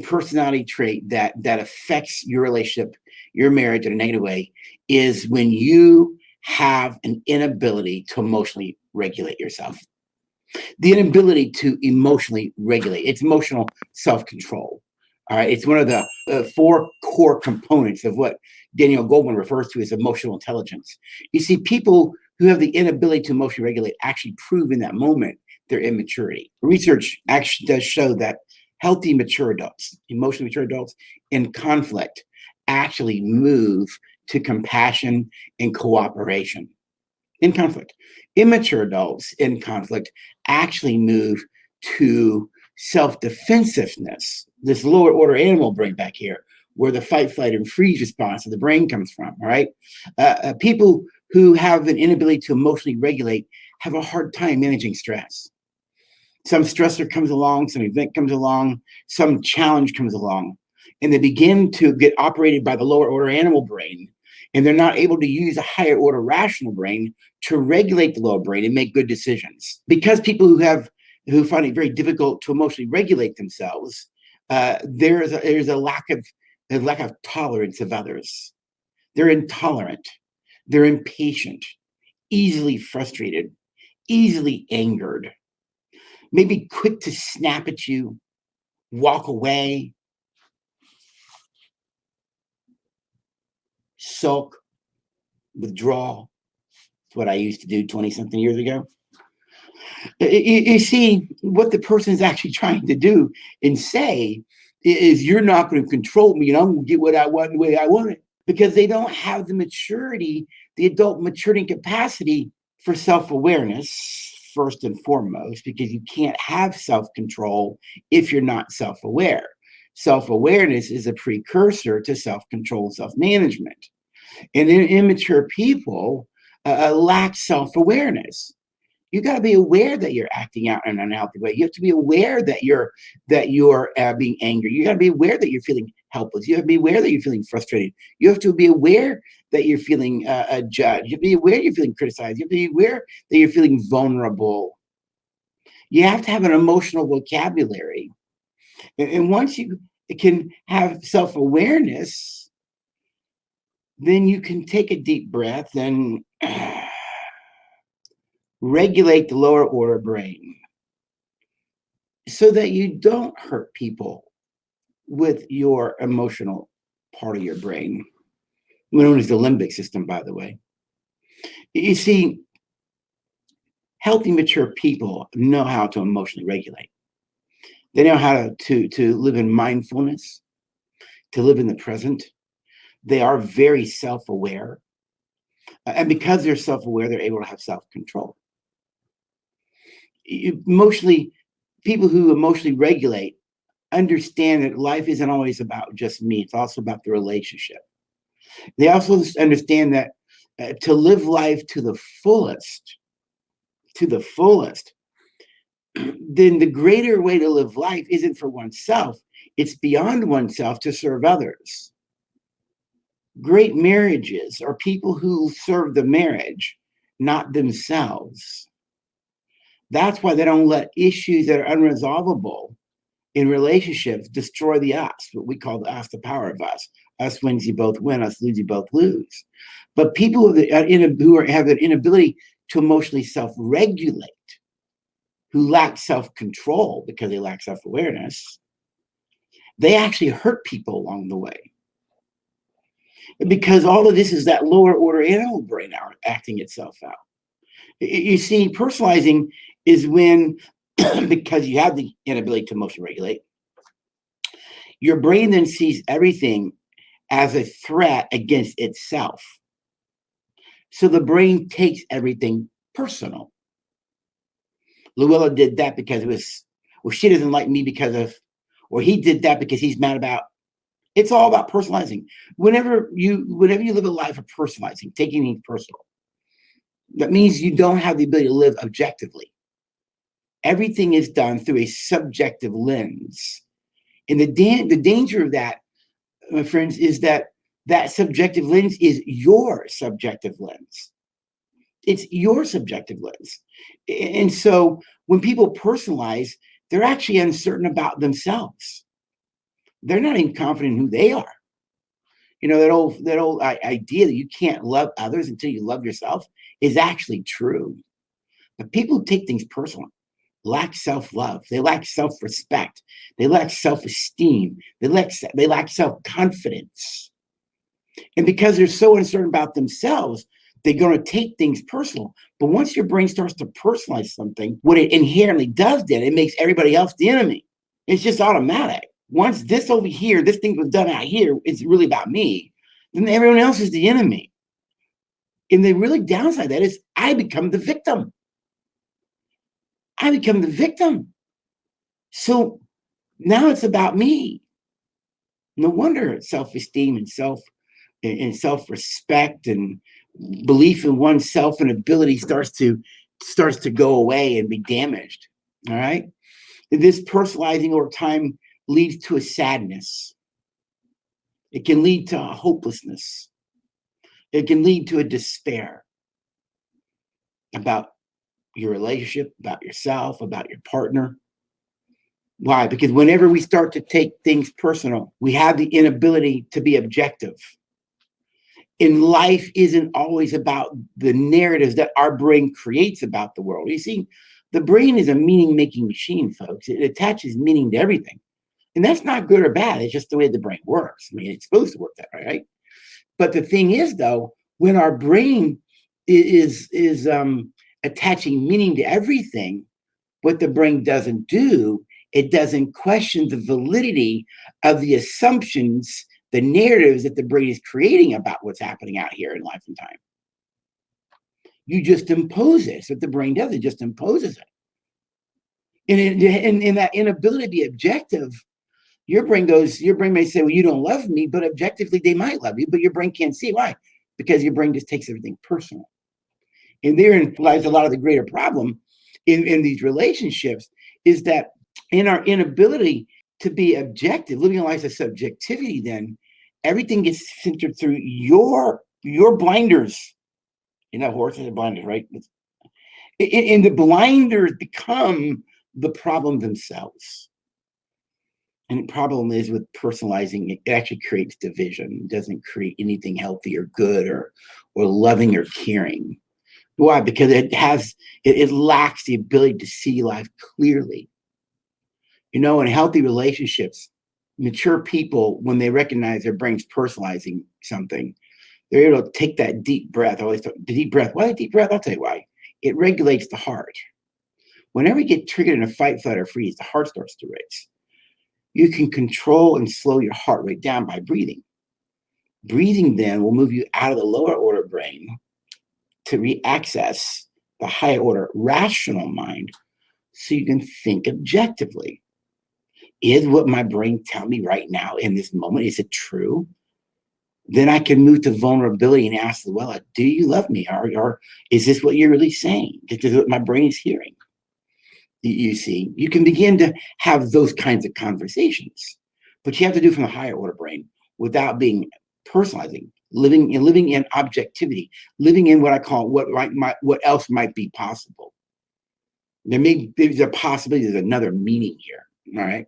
personality trait that affects your relationship, your marriage in a negative way is when you have an inability to emotionally regulate yourself. The inability to emotionally regulate. It's emotional self-control. All right. It's one of the four core components of what Daniel Goleman refers to as emotional intelligence. You see, people who have the inability to emotionally regulate actually prove in that moment their immaturity. Research actually does show that healthy, mature adults, emotionally mature adults in conflict actually move to compassion and cooperation in conflict. Immature adults in conflict actually move to self-defensiveness, this lower order animal brain back here, where the fight, flight, and freeze response of the brain comes from, all right? People who have an inability to emotionally regulate have a hard time managing stress. Some stressor comes along, some event comes along, some challenge comes along, and they begin to get operated by the lower order animal brain, and they're not able to use a higher order rational brain to regulate the lower brain and make good decisions. Because people who find it very difficult to emotionally regulate themselves, there's a lack of tolerance of others. They're intolerant, they're impatient, easily frustrated, easily angered, maybe quick to snap at you, walk away, sulk, withdraw. It's what I used to do 20-something years ago. You see, what the person is actually trying to do and say is, you're not going to control me and I'm going to get what I want the way I want it, because they don't have the maturity, the adult maturity and capacity for self-awareness, first and foremost, because you can't have self-control if you're not self-aware. Self-awareness is a precursor to self-control and self-management. And immature people lack self-awareness. You got to be aware that you're acting out in an unhealthy way. You have to be aware that you're being angry. You got to be aware that you're feeling helpless. You have to be aware that you're feeling frustrated. You have to be aware that you're feeling judged. You have to be aware you're feeling criticized. You have to be aware that you're feeling vulnerable. You have to have an emotional vocabulary. And once you can have self-awareness, then you can take a deep breath and regulate the lower order brain so that you don't hurt people with your emotional part of your brain, known as the limbic system, by the way. You see, healthy, mature people know how to emotionally regulate. They know how to live in mindfulness, to live in the present. They are very self-aware. And because they're self-aware, they're able to have self-control. People who emotionally regulate understand that life isn't always about just me. It's also about the relationship. They also understand that to live life to the fullest, then the greater way to live life isn't for oneself. It's beyond oneself to serve others. Great marriages are people who serve the marriage, not themselves. That's why they don't let issues that are unresolvable in relationships destroy the us, what we call the us, the power of us. Us wins, you both win. Us lose, you both lose. But people who have an inability to emotionally self-regulate, who lack self-control because they lack self-awareness, they actually hurt people along the way. Because all of this is that lower order animal brain acting itself out. You see, personalizing is when, because you have the inability to emotionally regulate, your brain then sees everything as a threat against itself. So the brain takes everything personal. Luella did that because she doesn't like me because of, or he did that because he's mad about. It's all about personalizing. Whenever you live a life of personalizing, taking things personal, that means you don't have the ability to live objectively. Everything is done through a subjective lens. And the danger of that, my friends, is that subjective lens is your subjective lens. It's your subjective lens. And so when people personalize, they're actually uncertain about themselves. they're not even confident in who they are. That old idea that you can't love others until you love yourself is actually true. But people who take things personal lack self-love. They lack self-respect. They lack self-esteem. They lack self-confidence. And because they're so uncertain about themselves, they're going to take things personal. But once your brain starts to personalize something, what it inherently does then, it makes everybody else the enemy. It's just automatic. Once this over here, this thing was done out here, it's really about me, then everyone else is the enemy. And the really downside of that is I become the victim. I become the victim. So now it's about me. No wonder self-esteem and self-respect and belief in oneself and ability starts to go away and be damaged. All right. This personalizing over time leads to a sadness. It can lead to a hopelessness. It can lead to a despair about your relationship, about yourself, about your partner. Why? Because whenever we start to take things personal, we have the inability to be objective. And life isn't always about the narratives that our brain creates about the world. You see, the brain is a meaning-making machine, folks. It attaches meaning to everything. And that's not good or bad. It's just the way the brain works. I mean, it's supposed to work that way, right? But the thing is, though, when our brain is attaching meaning to everything, what the brain doesn't do, it doesn't question the validity of the assumptions, the narratives that the brain is creating about what's happening out here in life and time. You just impose it. So what the brain does, it just imposes it. And in that inability to be objective, your brain may say, well, you don't love me, but objectively they might love you, but your brain can't see why, because your brain just takes everything personal. And therein lies a lot of the greater problem in these relationships, is that in our inability to be objective, living a life of subjectivity, then everything gets centered through your blinders. Horses are blinders, right? And the blinders become the problem themselves. And the problem is with personalizing, it actually creates division. It doesn't create anything healthy or good or loving or caring. Why? Because it lacks the ability to see life clearly. In healthy relationships, mature people, when they recognize their brain's personalizing something, they're able to take that deep breath. I always talk, the deep breath. Why the deep breath? I'll tell you why. It regulates the heart. Whenever you get triggered in a fight, flight, or freeze, the heart starts to race. You can control and slow your heart rate down by breathing. Breathing then will move you out of the lower order brain to re-access the higher order rational mind so you can think objectively. Is what my brain telling me right now in this moment, is it true? Then I can move to vulnerability and ask, well, do you love me? Or is this what you're really saying? This is what my brain is hearing. You see, you can begin to have those kinds of conversations, but you have to do it from the higher order brain without being personalizing, living in objectivity, living in what I call what else might be possible. There's a possibility, there's another meaning here. All right.